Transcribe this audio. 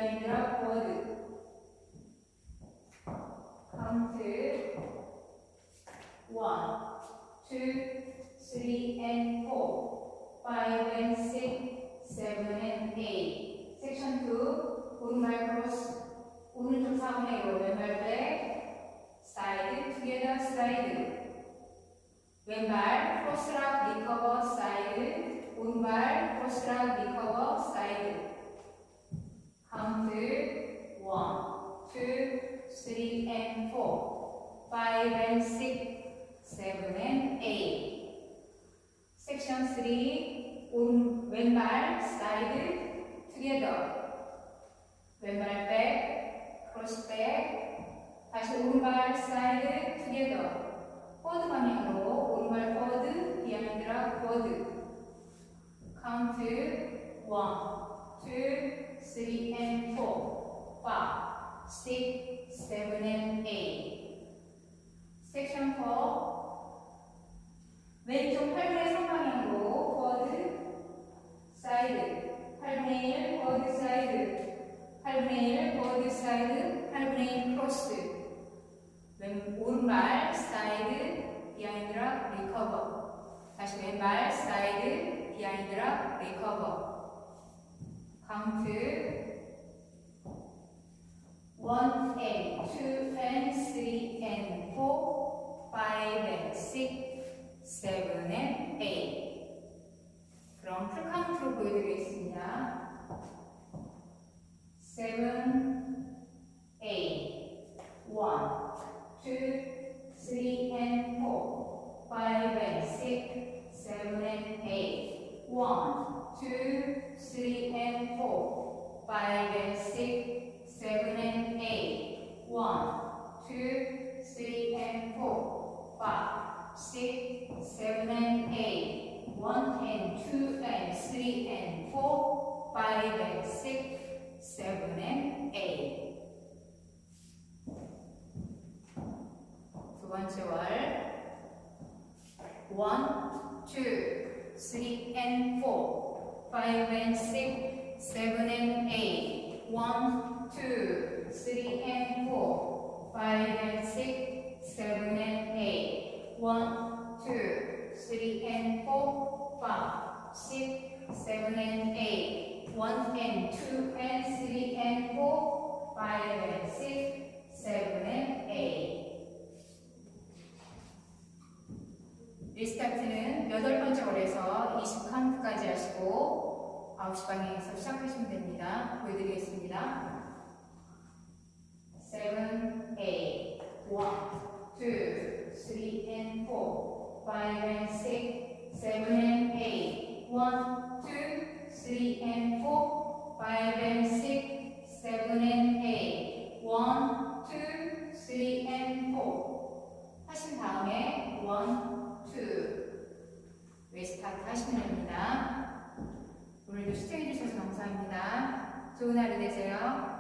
비하인드 락 워드. 카운트 1, 2, 3 and 4, 5 and 6, 7 and 8. 섹션 2, 오른발 크로스, 오른쪽 4분의 1, 왼발 백, 사이드, 투게더, 사이드. 왼발 크로스락 리커버, 사이드, 오른발 크로스락 리커버, 사이드. 카운트 1, 2, 3 and 4, 5 and 6, 7 and 8. 섹션 3, 왼발 사이드, 투게더. 왼발 백, 크로스 백, 다시 오른발 사이드, 투게더. 포워드 방향으로 오른발 포워드, 비하인드 락 포워드. 카운트 1, 2, 3 and 4, 5, 6, 7 and 8. 섹션 4, 왼쪽 8분의 3 방향으로 포워드, 사이드, 8분의 1 포워드 사이드, 8분의 1 포워드 사이드, 8분의 1 크로스. 오른발 사이드, 비하인드 락 리커버. 다시 왼발 사이드, 비하인드 락 리커버. 카운트 1 and 2 and 3 and 4, 5 and 6, 7 and 8. 그럼 풀카운트로 보여드리겠습니다. 7, 8, 1, 2, 3 and 4, 5 and 6, 7 and 8. 1, 2, 3 and 4, 5 and 6, 7 and 8. 1, 2, 3 and 4, 5, 6, 7 and 8. 1 and 2 and 3 and 4, 5 and 6, 7 and 8. 두 번째 월 1, 2, 3 and 4, 5 and 6, 7 and 8. 1, 2, 3 and 4, 5 and 6, 7 and 8. 1, 2, 3 and 4, 5, 6, 7 and 8. 1 and 2 and 3 and 4, 5 and 6, 7 and 8. 리스타트는 8번째 월에서 20카운트까지 하시고 9시 방향에서 시작하시면 됩니다. 보여드리겠습니다. 7, 8, 1, 2, 3 and 4, 5 and 6, 7 and 8. 1, 2, 3 and 4, 5 and 6, 7 and 8. 1, 2, 3 and 4. 하신 다음에 1, 2 웨스타트 하시면 됩니다. 오늘도 시청해주셔서 감사합니다. 좋은 하루 되세요.